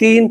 3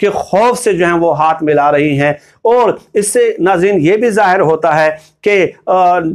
کہ خوف سے جو ہیں وہ ہاتھ ملا رہی ہیں۔ اور اس سے ناظرین یہ بھی ظاہر ہوتا ہے کہ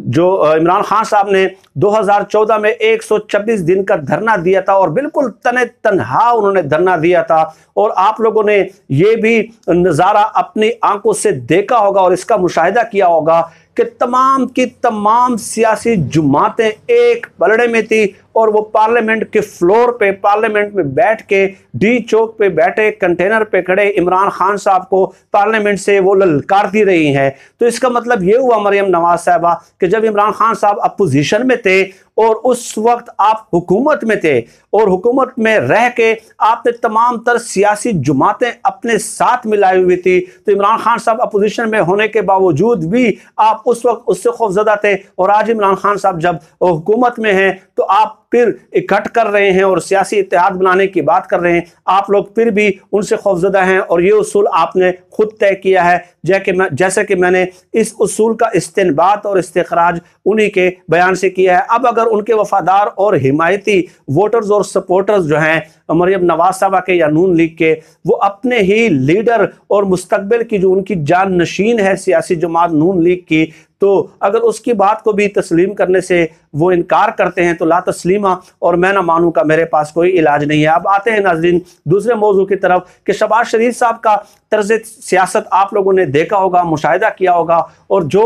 جو عمران خان صاحب نے 2014 میں 126 دن کا دھرنا دیا تھا اور بالکل تنہا انہوں نے دھرنا دیا تھا، اور آپ لوگوں نے یہ بھی نظارہ اپنی آنکھوں سے دیکھا ہوگا اور اس کا مشاہدہ کیا ہوگا کہ تمام کی تمام سیاسی جماعتیں ایک پلڑے میں تھی، اور وہ پارلیمنٹ کے فلور پہ، پارلیمنٹ میں بیٹھ کے ڈی چوک پہ بیٹھے کنٹینر پہ کھڑے عمران خان صاحب کو پارلیمنٹ سے وہ للکارتی رہی ہیں۔ تو اس کا مطلب یہ ہوا مریم نواز صاحبہ کہ جب عمران خان صاحب اپوزیشن میں تھے اور اس وقت آپ حکومت میں تھے، اور حکومت میں رہ کے آپ نے تمام تر سیاسی جماعتیں اپنے ساتھ ملائی ہوئی تھی، تو عمران خان صاحب اپوزیشن میں ہونے کے باوجود بھی آپ اس وقت اس سے خوفزدہ تھے، اور آج عمران خان صاحب جب حکومت میں ہیں تو آپ پھر اکٹھ کر رہے ہیں اور سیاسی اتحاد بنانے کی بات کر رہے ہیں، آپ لوگ پھر بھی ان سے خوفزدہ ہیں، اور یہ اصول آپ نے خود طے کیا ہے، جیسے کہ میں نے اس اصول کا استنباط اور استخراج انہی کے بیان سے کیا ہے۔ اب اگر ان کے وفادار اور حمایتی ووٹرز اور سپورٹرز جو ہیں مریم نواز صاحبہ کے یا نون لیگ کے، وہ اپنے ہی لیڈر اور مستقبل کی جو ان کی جان نشین ہے سیاسی جماعت نون لیگ کی، تو اگر اس کی بات کو بھی تسلیم کرنے سے وہ انکار کرتے ہیں تو لا تسلیمہ اور میں نہ مانوں کا میرے پاس کوئی علاج نہیں ہے۔ اب آتے ہیں ناظرین دوسرے موضوع کی طرف کہ شہباز شریف صاحب کا طرز سیاست آپ لوگوں نے دیکھا ہوگا، مشاہدہ کیا ہوگا، اور جو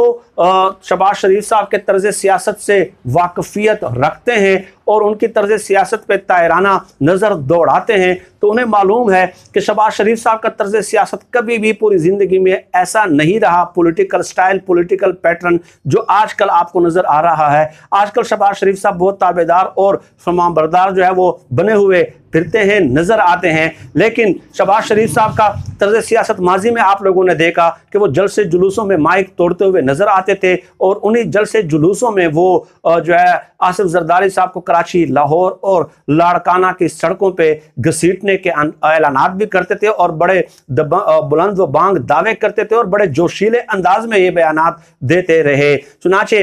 شہباز شریف صاحب کے طرز سیاست سے واقفیت رکھتے ہیں اور ان کی طرز سیاست پہ طائرانہ نظر دوڑاتے ہیں، تو انہیں معلوم ہے کہ شہباز شریف صاحب کا طرز سیاست کبھی بھی پوری زندگی میں ایسا نہیں رہا، پولیٹیکل سٹائل، پولیٹیکل پیٹرن جو آج کل آپ کو نظر آ رہا ہے۔ آج کل شہباز شریف صاحب بہت تابعدار اور فرمانبردار جو ہے وہ بنے ہوئے پھرتے ہیں، نظر آتے ہیں، لیکن شہباز شریف صاحب کا طرز سیاست ماضی میں آپ لوگوں نے دیکھا کہ وہ جلسے جلوسوں میں مائک توڑتے ہوئے نظر آتے تھے، اور انہی جلسے جلوسوں میں وہ جو ہے آصف زرداری صاحب کو کراچی، لاہور اور لاڑکانہ کی سڑکوں پہ گھسیٹنے کے اعلانات بھی کرتے تھے، اور بڑے بلند و بانگ دعوے کرتے تھے، اور بڑے جوشیلے انداز میں یہ بیانات دیتے رہے۔ چنانچہ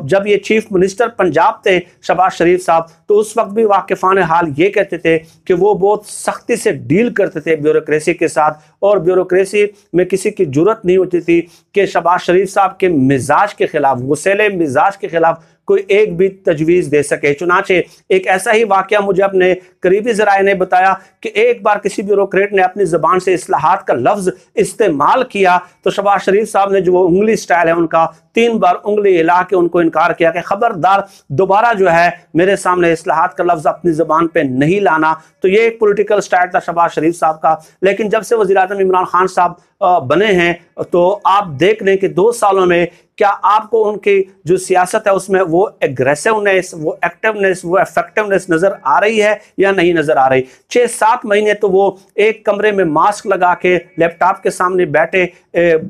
جب یہ چیف منسٹر پنجاب تھے شہباز شریف صاحب، تو اس وقت بھی واقفان حال یہ کہتے تھے کہ وہ بہت سختی سے ڈیل کرتے تھے بیوروکریسی کے ساتھ، اور بیوروکریسی میں کسی کی جرت نہیں ہوتی تھی کہ شہباز شریف صاحب کے مزاج کے خلاف، غصیلے مزاج کے خلاف کوئی ایک بھی تجویز دے سکے۔ چنانچہ ایک ایسا ہی واقعہ مجھے اپنے قریبی ذرائع نے بتایا کہ ایک بار کسی بیوروکریٹ نے اپنی زبان سے اصلاحات کا لفظ استعمال کیا، تو شہباز شریف صاحب نے جو وہ انگلی سٹائل ہے ان کا 3 بار انگلی ہلا کے ان کو انکار کیا کہ خبردار دوبارہ جو ہے میرے سامنے اصلاحات کا لفظ اپنی زبان پہ نہیں لانا۔ تو یہ ایک پولیٹیکل سٹائل تھا شہباز شریف صاحب کا، لیکن جب سے وزیر اعظم عمران خان صاحب بنے ہیں تو آپ دیکھ لیں کہ 2 سالوں میں کیا آپ کو ان کی جو سیاست ہے اس میں وہ ایگریسونیس، وہ ایکٹیونیس، وہ ایفیکٹونیس نظر آ رہی ہے یا نہیں نظر آ رہی؟ 6-7 مہینے تو وہ ایک کمرے میں ماسک لگا کے لیپ ٹاپ کے سامنے بیٹھے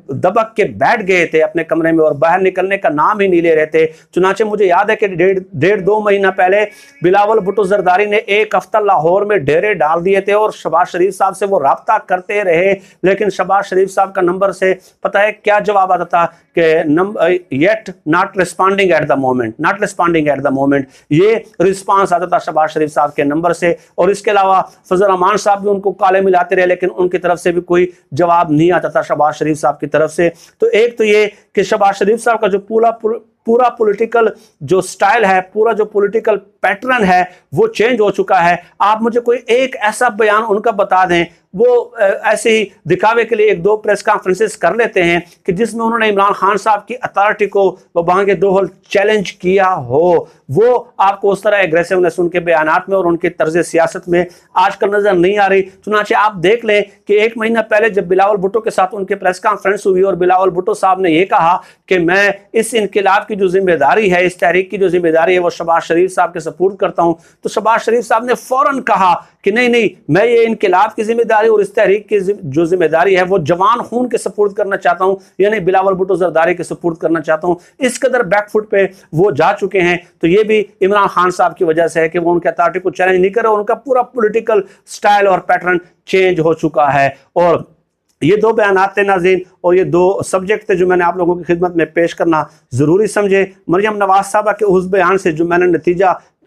دبک کے بیٹھ گئے تھے اپنے کمرے میں، اور باہر نکلنے کا نام ہی نہیں لے رہے تھے۔ چنانچہ مجھے یاد ہے کہ 1.5-2 مہینہ پہلے بلاول بھٹو زرداری نے 1 ہفتہ لاہور میں ڈیرے ڈال دیے تھے، اور شہباز شریف صاحب سے وہ رابطہ کرتے رہے، لیکن شہباز شریف صاحب کا نمبر سے پتہ ہے کیا جواب آتا تھا کہ yet not responding at the moment, not responding at the moment، یہ رسپانس آتا تھا شہباز شریف صاحب کے نمبر سے۔ اور اس کے علاوہ فضل الرحمان صاحب بھی ان کو کالے ملاتے رہے، لیکن ان کی طرف سے بھی کوئی جواب نہیں آتا تھا شہباز شریف صاحب کی طرف سے۔ تو ایک تو یہ کہ شہباز شریف صاحب کا جو پورا پولیٹیکل جو سٹائل ہے، پورا جو پولیٹیکل پیٹرن ہے وہ چینج ہو چکا ہے۔ آپ مجھے کوئی ایک ایسا بیان ان کا بتا دیں، وہ ایسے ہی دکھاوے کے لیے 1-2 پریس کانفرنسز کر لیتے ہیں کہ جس میں انہوں نے عمران خان صاحب کی اتھارٹی کو بانگے دوہل چیلنج کیا ہو، وہ آپ کو اس طرح ایگریسونیس ان کے بیانات میں اور ان کے طرز سیاست میں آج کل نظر نہیں آ رہی۔ چنانچہ آپ دیکھ لیں کہ 1 مہینہ پہلے جب بلاول بھٹو کے ساتھ ان کے پریس کانفرنس ہوئی اور بلاول بھٹو صاحب نے یہ کہا کہ میں اس انقلاب کی جو ذمہ داری ہے، اس تحریک کی جو ذمہ داری ہے وہ شہباز شریف صاحب کے سپورٹ کرتا ہوں، تو شہباز شریف صاحب نے فوراً کہا کہ نہیں میں یہ انقلاب کی ذمہ داری اور اس تحریک کی جو ذمہ داری ہے وہ جوان خون کے سپورٹ کرنا چاہتا ہوں، یعنی بلاول بھٹو زرداری کے سپورٹ کرنا چاہتا ہوں۔ اس قدر بیک فٹ پہ وہ جا چکے ہیں۔ تو یہ بھی عمران خان صاحب کی وجہ سے ہے کہ وہ ان کے اتھارٹی کو چیلنج نہیں کر رہے، ان کا پورا پولیٹیکل سٹائل اور پیٹرن چینج ہو چکا ہے۔ اور یہ 2 بیانات تھے ناظرین، اور یہ 2 سبجیکٹ تھے جو میں نے آپ لوگوں کی خدمت میں پیش کرنا ضروری سمجھے۔ مریم نواز صاحبہ کے اس بیان سے جو میں نے نتیجہ